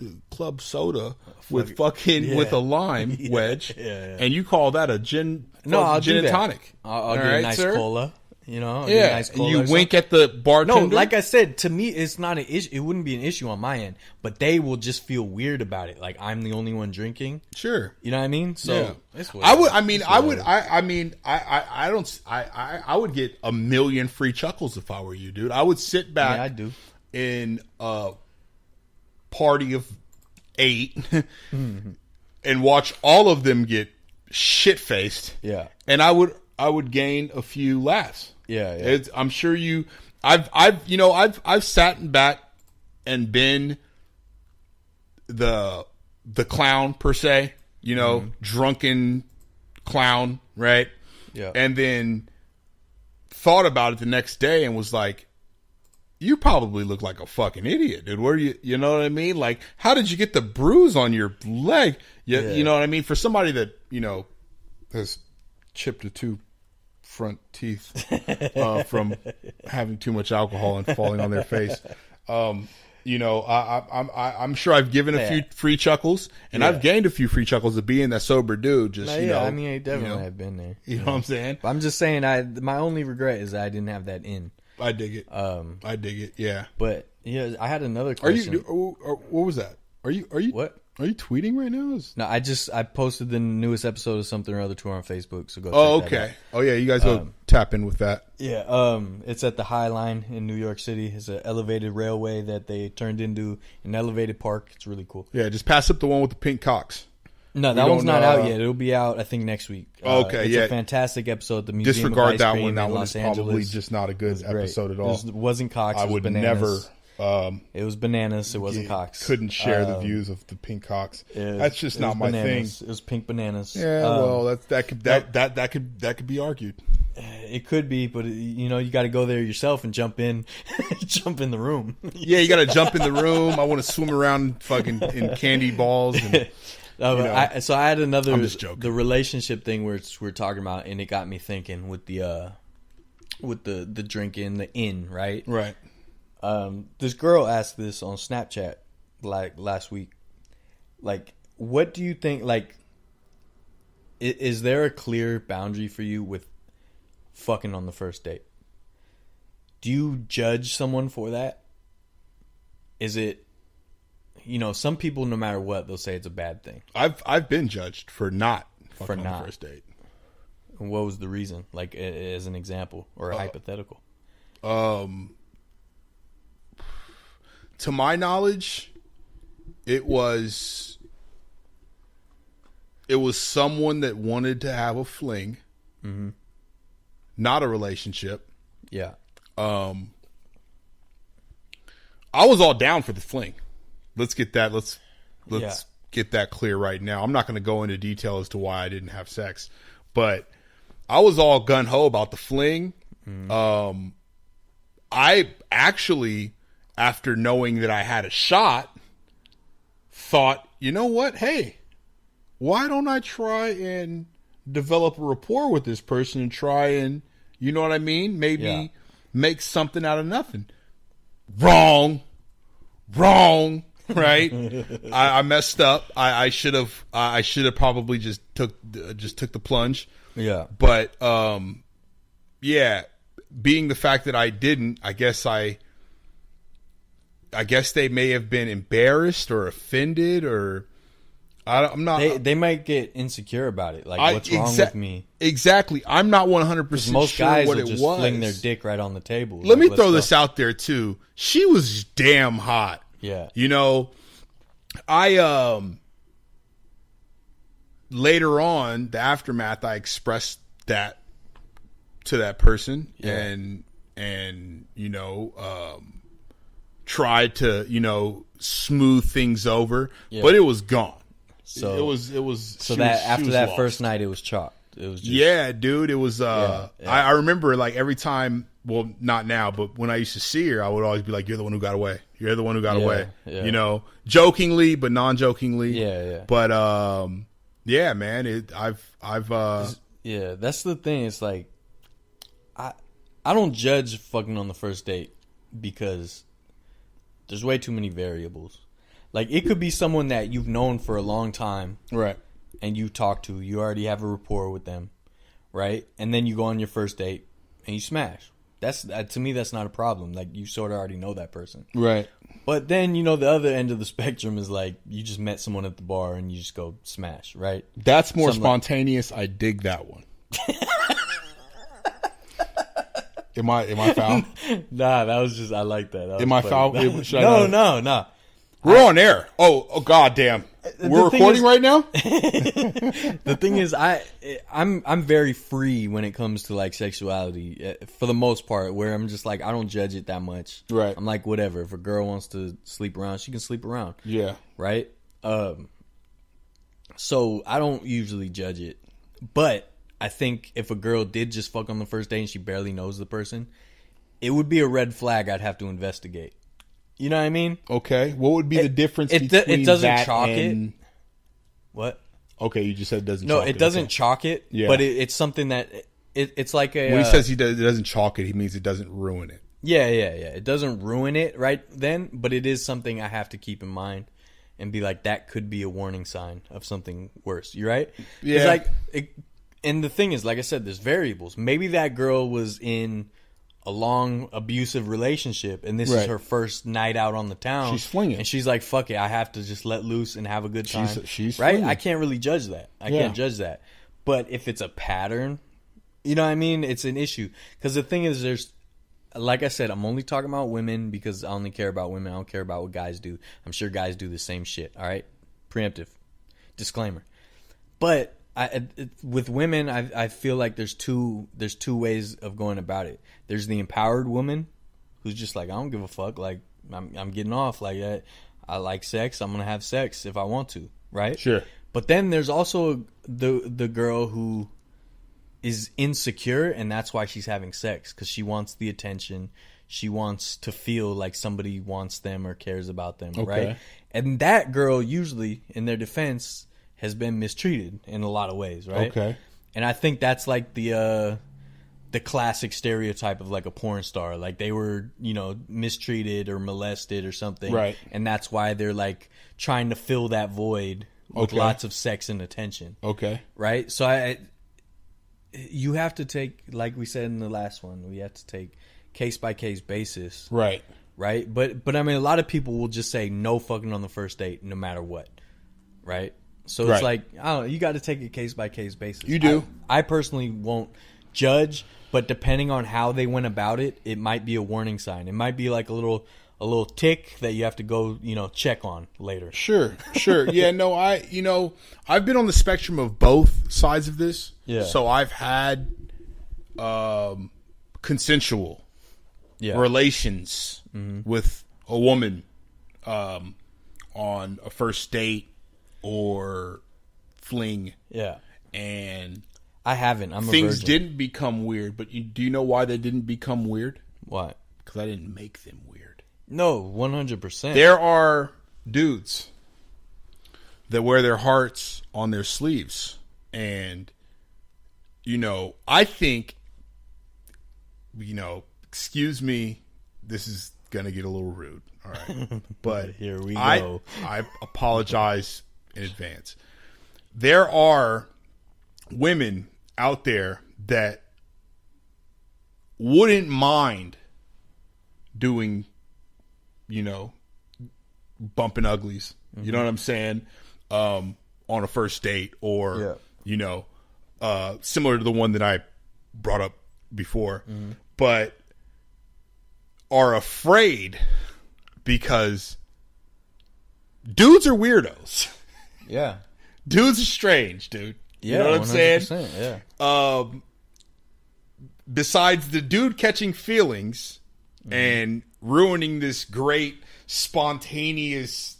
a club soda with with a lime wedge, and you call that a gin. No, I'll gin do and that. tonic. I'll get a nice cola. You know, nice cola. You wink at the bartender. No, like I said, to me, it's not an issue. It wouldn't be an issue on my end, but they will just feel weird about it. Like I'm the only one drinking. Sure, you know what I mean. So I would get a million free chuckles if I were you, dude. I would sit back. Yeah, I do. In a party of 8 and watch all of them get shit faced. Yeah, and I would gain a few laughs. Yeah. I'm sure I've sat back and been the clown per se, drunken clown, right? Yeah. And then thought about it the next day and was like, you probably look like a fucking idiot, dude. Where you know what I mean? Like, how did you get the bruise on your leg? You know what I mean? For somebody that, has chipped a 2 front teeth from having too much alcohol and falling on their face. I'm sure I've given a few free chuckles, and I've gained a few free chuckles of being that sober dude. Just I mean, I definitely have been there. You know what I'm saying? But I'm just saying, my only regret is that I didn't have that in. I dig it. I dig it. Yeah. But I had another question. What was that? Are you what? Are you tweeting right now? No, I posted the newest episode of Something or Other Tour on Facebook, so go check that out. Oh, yeah, you guys go tap in with that. Yeah, it's at the High Line in New York City. It's an elevated railway that they turned into an elevated park. It's really cool. Yeah, just pass up the one with the pink cocks. No, that one's not out yet. It'll be out, I think, next week. It's a fantastic episode. The Museum Disregard of Ice that Cream one. That in one Los is probably Angeles. just not a good episode at all. It wasn't cocks. I would never... it was bananas. It wasn't cocks. Couldn't share the views of the pink cocks. That's just not my thing. It was pink bananas. Yeah, well, that could be argued. It could be, but you got to go there yourself and jump in the room. Yeah, you got to jump in the room. I want to swim around fucking in candy balls. And, so I had another. I'm just joking. The relationship thing we're talking about, and it got me thinking with the drinking, the in, right? Right. This girl asked this on Snapchat like last week. Like, what do you think? Like, is there a clear boundary for you with fucking on the first date? Do you judge someone for that? Is it, some people, no matter what, they'll say it's a bad thing. I've been judged for not fucking on the first date. And what was the reason? Like, as an example or a hypothetical? To my knowledge, it was someone that wanted to have a fling, not a relationship. Yeah. I was all down for the fling. Let's get that. Let's get that clear right now. I'm not going to go into detail as to why I didn't have sex, but I was all gun ho about the fling. I actually, after knowing that I had a shot, thought, you know what? Hey, why don't I try and develop a rapport with this person and try and, you know what I mean? Maybe make something out of nothing. Wrong. Right? I messed up. I should have probably just took the plunge. Yeah. But being the fact that I didn't, I guess they may have been embarrassed or offended, or I'm not. They might get insecure about it. Like, what's wrong with me? Exactly. I'm not 100% most sure guys what will it just was. fling their dick right on the table. Let me throw this out there too. She was damn hot. Yeah. I later on, the aftermath, I expressed that to that person and tried to smooth things over, but it was gone. So it was so that after that first night, it was chalked. It was just, dude. It was. I remember, like, every time. Well, not now, but when I used to see her, I would always be like, "You're the one who got away. You're the one who got away." Yeah. Jokingly, but non-jokingly. Yeah. But Yeah, man. Yeah, that's the thing. It's like I don't judge fucking on the first date because there's way too many variables. Like, it could be someone that you've known for a long time, right? And you talk to, you already have a rapport with them, right? And then you go on your first date and you smash. That's to me, that's not a problem. Like, you sort of already know that person, right? But then, you know, the other end of the spectrum is like you just met someone at the bar and you just go smash, right? That's more spontaneous. I dig that one. Am I foul? Nah, that was just, I like that. Am I foul? No. We're on air. Oh, goddamn. We're recording right now? The thing is, I'm very free when it comes to like sexuality for the most part, where I'm just like, I don't judge it that much. Right. I'm like, whatever. If a girl wants to sleep around, she can sleep around. Yeah. Right? So I don't usually judge it. But I think if a girl did just fuck on the first day and she barely knows the person, it would be a red flag I'd have to investigate. You know what I mean? Okay. What would be the difference between it doesn't that chalk and... it. What? Okay, you just said it doesn't chalk it. No, it doesn't chalk it, yeah. But it's something that... It's like a... When he says it doesn't chalk it, he means it doesn't ruin it. Yeah. It doesn't ruin it right then, but it is something I have to keep in mind and be like, that could be a warning sign of something worse. You right? Yeah. And the thing is, like I said, there's variables. Maybe that girl was in a long abusive relationship and this is her first night out on the town. She's flinging. And she's like, fuck it, I have to just let loose and have a good time. She's right? flinging. I can't really judge that. I can't judge that. But if it's a pattern, you know what I mean? It's an issue. Because the thing is, there's, like I said, I'm only talking about women because I only care about women. I don't care about what guys do. I'm sure guys do the same shit. All right? Preemptive. Disclaimer. But with women, I feel like there's two ways of going about it. There's the empowered woman who's just like, I don't give a fuck. Like, I'm getting off. Like, I like sex. I'm gonna have sex if I want to. Right? Sure. But then there's also the girl who is insecure, and that's why she's having sex, because she wants the attention. She wants to feel like somebody wants them or cares about them. Okay. Right? And that girl usually, in their defense, has been mistreated in a lot of ways, right? Okay. And I think that's like the classic stereotype of like a porn star. Like they were, you know, mistreated or molested or something. Right. And that's why they're like trying to fill that void with lots of sex and attention. Okay. Right? So you have to take, like we said in the last one, we have to take case by case basis. Right. Right? But I mean, a lot of people will just say no fucking on the first date no matter what. Right? So it's like, I don't know, you got to take a case-by-case basis. You do. I personally won't judge, but depending on how they went about it, it might be a warning sign. It might be like a little tick that you have to go, you know, check on later. Sure. Yeah, no, I've been on the spectrum of both sides of this. Yeah. So I've had consensual relations with a woman on a first date or fling. Yeah. And I haven't. I'm things a virgin. didn't become weird, but do you know why they didn't become weird? Why? Because I didn't make them weird. No, 100%. There are dudes that wear their hearts on their sleeves. And, you know, I think, you know, excuse me, this is going to get a little rude. All right. But here we go. I apologize in advance. There are women out there that wouldn't mind doing, you know, bumping uglies. You know what I'm saying? On a first date or, you know, similar to the one that I brought up before, but are afraid because dudes are weirdos. Yeah. Dudes are strange, dude. You know what I'm saying? Yeah. Besides the dude catching feelings and ruining this great spontaneous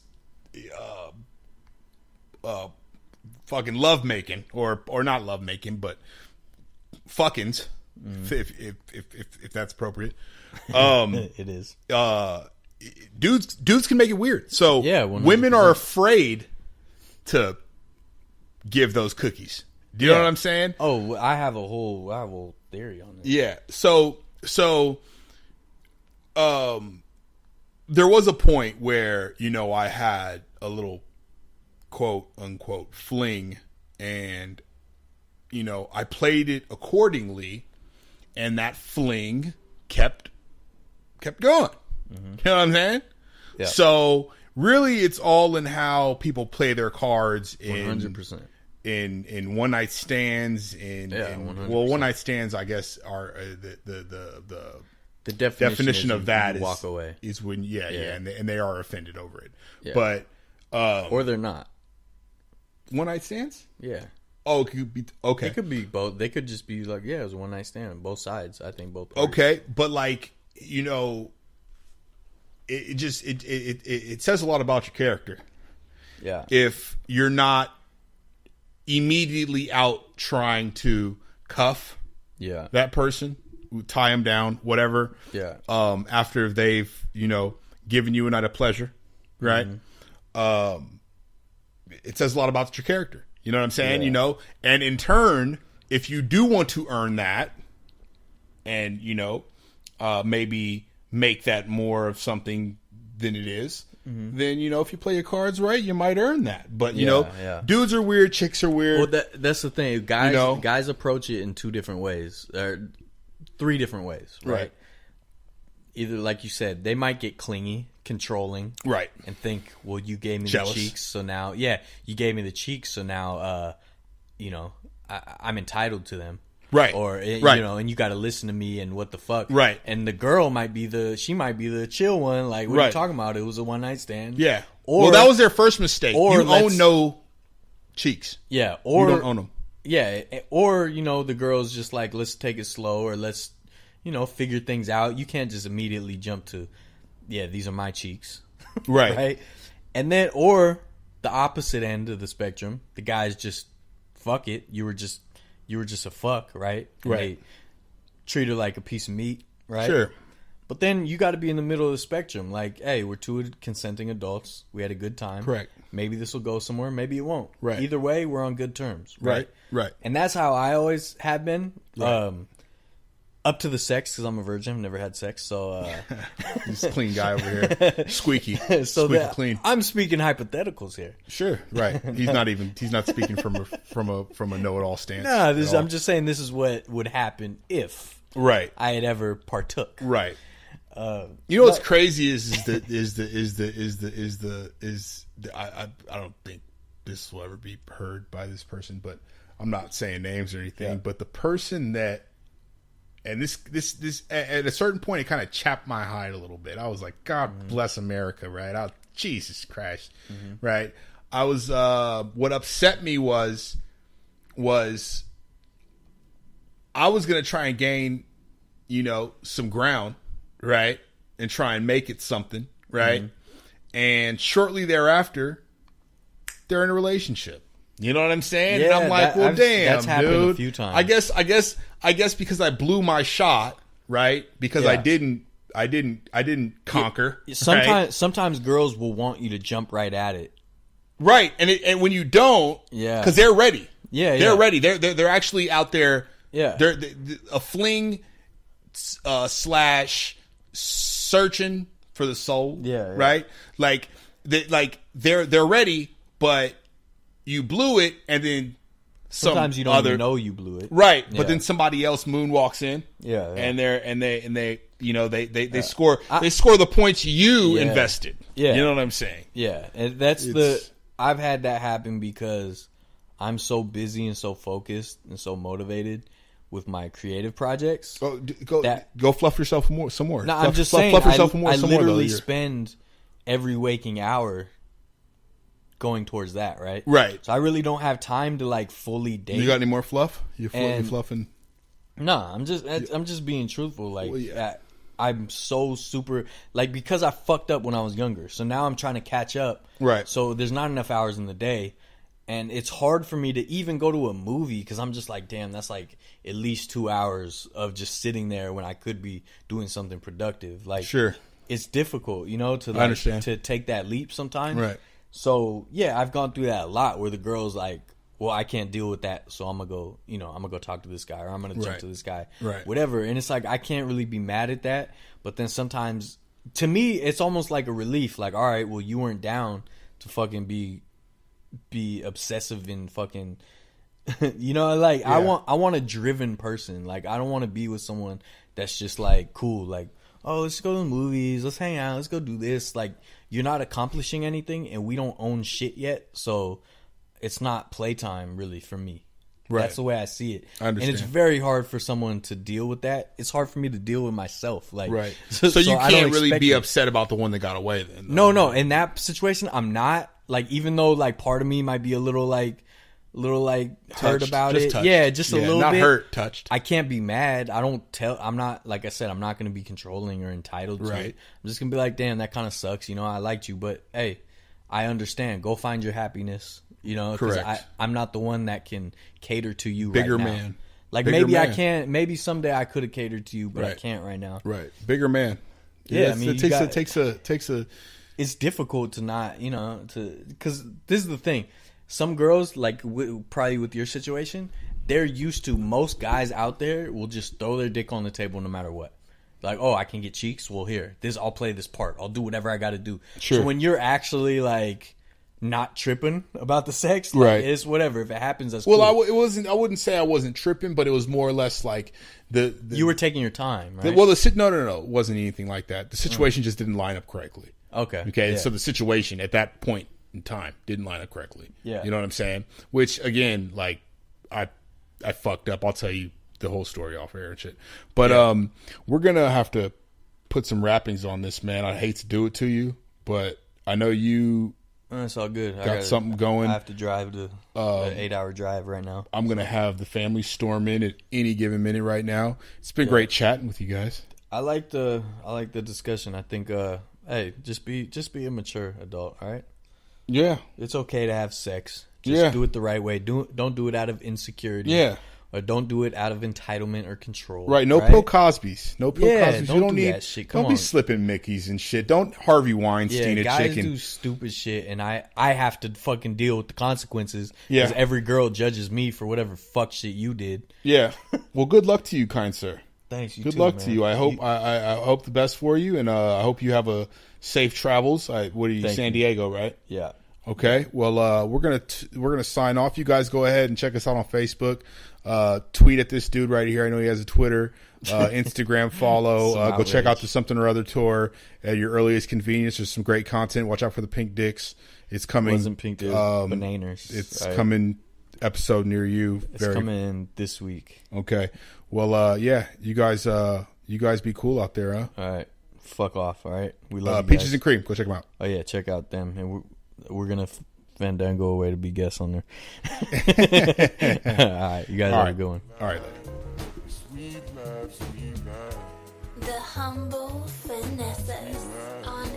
fucking love making or not love making, but fuckings, if that's appropriate. It is. Dudes can make it weird. So yeah, 100%. women are afraid to give those cookies. Do you know what I'm saying? Oh, I have a whole theory on this. Yeah. So there was a point where, I had a little quote unquote fling, and I played it accordingly, and that fling kept going. Mm-hmm. You know what I'm saying? Yeah. So really, it's all in how people play their cards. 100%. In one night stands, one night stands, I guess, are the definition of that is walk away. Is when and they are offended over it. Yeah. But or they're not. One night stands? Yeah. Oh, it could be okay. It could be both. They could just be like, it was a one night stand on both sides. I think both parties. Okay, but it says a lot about your character. Yeah. If you're not immediately out trying to cuff that person, tie them down, whatever. Yeah. After they've, given you a night of pleasure, right? Mm-hmm. It says a lot about your character. You know what I'm saying? Yeah. And in turn, if you do want to earn that and, maybe make that more of something than it is, mm-hmm. then, if you play your cards right, you might earn that. But, dudes are weird, chicks are weird. Well, that's the thing. Guys approach it in two different ways, or three different ways, right? Either, like you said, they might get clingy, controlling, right, and think, well, you gave me jealous. The cheeks, so now, you gave me the cheeks, so now, I'm entitled to them. Right. Or, and you got to listen to me and what the fuck. Right. And the girl might be the chill one. Like, what are you talking about? It was a one night stand. Yeah. Or that was their first mistake. Or you own no cheeks. Yeah. Or you don't own them. Yeah. Or, the girl's just like, let's take it slow, or let's, figure things out. You can't just immediately jump to, these are my cheeks. Right. Right. And then, or the opposite end of the spectrum, the guy's just, fuck it. You were just a fuck, right? And right. They treat her like a piece of meat, right? Sure. But then you got to be in the middle of the spectrum. Like, hey, we're two consenting adults. We had a good time. Correct. Maybe this will go somewhere. Maybe it won't. Right. Either way, we're on good terms. Right. Right. And that's how I always have been. Right. Up to the sex, because I'm a virgin. Never had sex. So he's a clean guy over here. Squeaky. So squeaky clean. I'm speaking hypotheticals here. Sure. Right. He's not speaking from a know-it-all stance. No, I'm just saying this is what would happen if I had ever partook. Right. What's crazy I don't think this will ever be heard by this person, but I'm not saying names or anything, but the person that, and this at a certain point, it kind of chapped my hide a little bit. I was like, God bless America, right? Jesus Christ, right? I was, what upset me was I was going to try and gain, some ground, right? And try and make it something, right? Mm-hmm. And shortly thereafter, they're in a relationship. You know what I'm saying? Yeah, and I'm like, damn, that's happened dude. A few times. I guess because I blew my shot, right? Because I didn't conquer. Sometimes girls will want you to jump right at it. Right. And when you don't, because they're ready. Yeah, they're ready. They're actually out there. Yeah. They're a fling / searching for the soul. Yeah. Right? They're ready, but you blew it, and then sometimes you don't even know you blew it. Right. But then somebody else moonwalks in. Yeah. And they score the points you invested. Yeah. You know what I'm saying? Yeah. And I've had that happen because I'm so busy and so focused and so motivated with my creative projects. Go fluff yourself some more. No, I'm just saying. I literally spend every waking hour going towards that, right? Right. So I really don't have time to fully date. You got any more fluff? You fluffing? No, I'm just being truthful. I'm so super because I fucked up when I was younger. So now I'm trying to catch up. Right. So there's not enough hours in the day. And it's hard for me to even go to a movie because I'm just like, damn, that's at least 2 hours of just sitting there when I could be doing something productive. Sure. It's difficult, to I understand. To take that leap sometimes. Right. So, I've gone through that a lot where the girl's like, well, I can't deal with that, so I'm gonna go, I'm gonna go talk to this guy, or I'm gonna jump to this guy, whatever. And it's like, I can't really be mad at that, but then sometimes, to me, it's almost like a relief. Like, all right, well, you weren't down to fucking be obsessive and fucking, like, I want a driven person. Like, I don't want to be with someone that's just like, cool, like, oh, let's go to the movies, let's hang out, let's go do this. Like, you're not accomplishing anything, and we don't own shit yet, so it's not playtime really for me. Right. That's the way I see it. I understand. And it's very hard for someone to deal with that. It's hard for me to deal with myself. Like, right. So you can't really be upset about the one that got away then. No. In that situation, I'm not. Like, even though, like, part of me might be a little hurt about it. Touched. Yeah, just a little not bit. Not hurt, touched. I can't be mad. I'm not, like I said, I'm not going to be controlling or entitled to it. I'm just going to be like, damn, that kind of sucks. I liked you, but hey, I understand. Go find your happiness. Correct. I'm not the one that can cater to you Bigger right now. Man. Like, Bigger maybe man. I can't. Maybe someday I could have catered to you, but I can't right now. Right. Bigger man. Yeah, I mean, it takes a. It's difficult to not, because this is the thing. Some girls, like, probably with your situation, they're used to, most guys out there will just throw their dick on the table no matter what. Like, oh, I can get cheeks? Well, here, I'll play this part. I'll do whatever I got to do. Sure. So when you're actually, like, not tripping about the sex, like, right? It's whatever. If it happens, that's well. Cool. It wasn't. I wouldn't say I wasn't tripping, but it was more or less like the you were taking your time, right? No. It wasn't anything like that. The situation just didn't line up correctly. Okay. Yeah. So the situation at that point in time didn't line up correctly. Yeah. You know what I'm saying? Which, again, like, I fucked up. I'll tell you the whole story off air and shit. But we're gonna have to put some wrappings on this, man. I hate to do it to you, but I know you. It's all good. Got something going. I have to drive to an 8-hour drive right now. I'm going to have the family storm in at any given minute right now. It's been great chatting with you guys. I like the discussion. I think, hey, just be a mature adult, all right? Yeah. It's okay to have sex. Just do it the right way. Don't do it out of insecurity. Yeah. Or don't do it out of entitlement or control. Right. No Bill Cosby's. No Bill Cosby's. Don't do that shit. Don't be slipping Mickeys and shit. Don't Harvey Weinstein a guys chicken. Do stupid shit, and I have to fucking deal with the consequences. Yeah. Because every girl judges me for whatever fuck shit you did. Yeah. Well, good luck to you, kind sir. Thanks. Good luck to you. I hope I hope the best for you, and I hope you have a safe travels. What are you? San Diego, right? Yeah. Okay. Well, we're gonna sign off. You guys go ahead and check us out on Facebook. Tweet at this dude right here. I know he has a Twitter, Instagram follow. Go check out the Something or Other tour at your earliest convenience. There's some great content. Watch out for the pink dicks. It's coming. It wasn't pink dicks. Bananas. It's coming. Episode near you. It's coming this week. Okay. Well, you guys be cool out there, huh? All right. Fuck off. All right. We love you Peaches guys. and Cream. Go check them out. Oh yeah, check out them, and we're gonna Fandango away to be guests on there. All right, you guys are going. All right. The humble finesses on